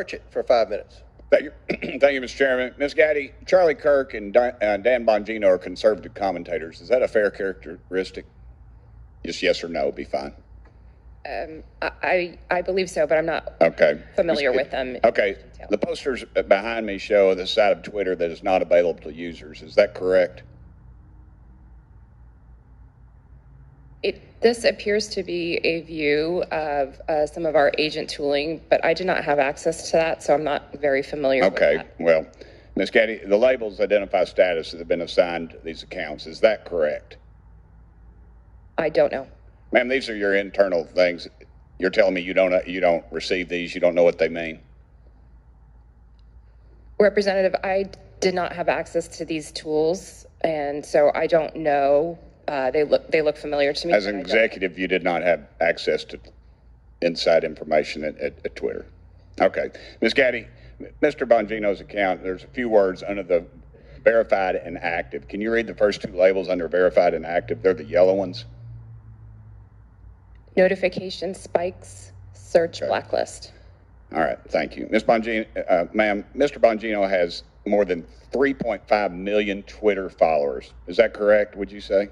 Burchett for 5 minutes. Thank you, thank you, Mr. Chairman. Ms. Gaddy, Charlie Kirk and Dan Bongino are conservative commentators. Is that a fair characteristic? Just yes or no would be fine. I believe so, but I'm not familiar with them. Okay. The posters behind me show the side of Twitter that is not available to users. Is that correct? This appears to be a view of some of our agent tooling, but I do not have access to that, so I'm not very familiar with that. Okay. Well, Ms. Gaddy, the labels identify status that have been assigned to these accounts. Is that correct? I don't know. Ma'am, these are your internal things. You're telling me you don't receive these, you don't know what they mean? Representative, I did not have access to these tools, and so I don't know. They look familiar to me. As an executive, you did not have access to inside information at Twitter. Okay. Ms. Gaddy, Mr. Bongino's account, there's a few words under the verified and active. Can you read the first two labels under verified and active? They're the yellow ones. Notification spikes, search blacklist. All right, thank you. Ms. Bongino, ma'am, Mr. Bongino has more than 3.5 million Twitter followers. Is that correct, would you say?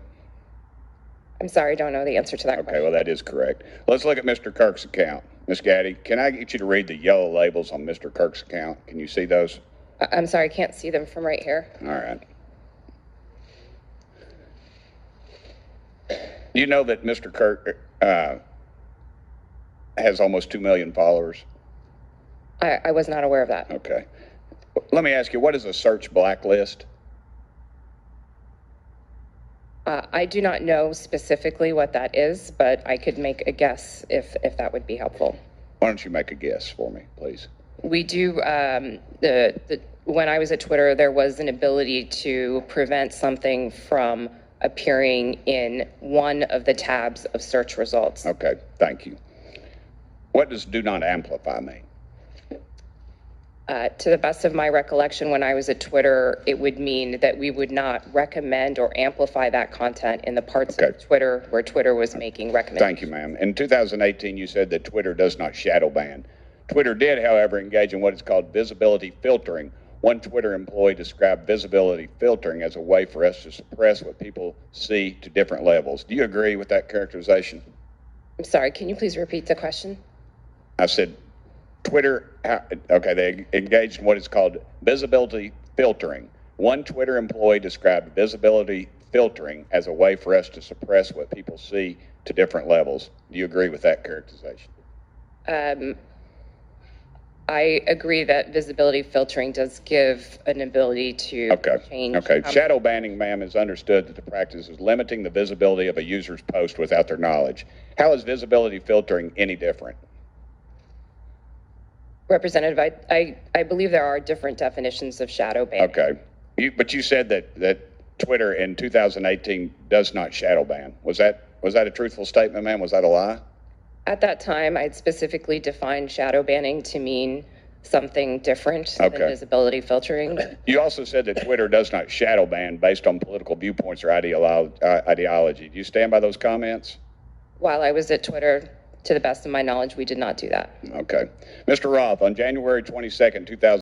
I'm sorry, I don't know the answer to that question. Okay, well, that is correct. Let's look at Mr. Kirk's account. Ms. Gaddy, can I get you to read the yellow labels on Mr. Kirk's account? Can you see those? I'm sorry, I can't see them from right here. All right. Do you know that Mr. Kirk has almost 2 million followers? I was not aware of that. Okay. Let me ask you, what is a search blacklist? I do not know specifically what that is, but I could make a guess if that would be helpful. Why don't you make a guess for me, please? We do, when I was at Twitter, there was an ability to prevent something from appearing in one of the tabs of search results. Okay, thank you. What does do not amplify mean? To the best of my recollection, when I was at Twitter, it would mean that we would not recommend or amplify that content in the parts of Twitter where Twitter was making recommendations. Thank you, ma'am. In 2018, you said that Twitter does not shadow ban. Twitter did, however, engage in what is called visibility filtering. One Twitter employee described visibility filtering as a way for us to suppress what people see to different levels. Do you agree with that characterization? I'm sorry, can you please repeat the question? I said, Twitter, okay, they engaged in what is called visibility filtering. One Twitter employee described visibility filtering as a way for us to suppress what people see to different levels. Do you agree with that characterization? I agree that visibility filtering does give an ability to change. Okay. Shadow banning, ma'am, is understood that the practice is limiting the visibility of a user's post without their knowledge. How is visibility filtering any different? Representative, I believe there are different definitions of shadow banning. Okay. But you said that Twitter in 2018 does not shadow ban. Was that a truthful statement, ma'am? Was that a lie? At that time, I'd specifically defined shadow banning to mean something different than visibility filtering. You also said that Twitter does not shadow ban based on political viewpoints or ideology. Do you stand by those comments? While I was at Twitter, to the best of my knowledge, we did not do that. Okay. Mr. Roth, on January 22nd, 2000.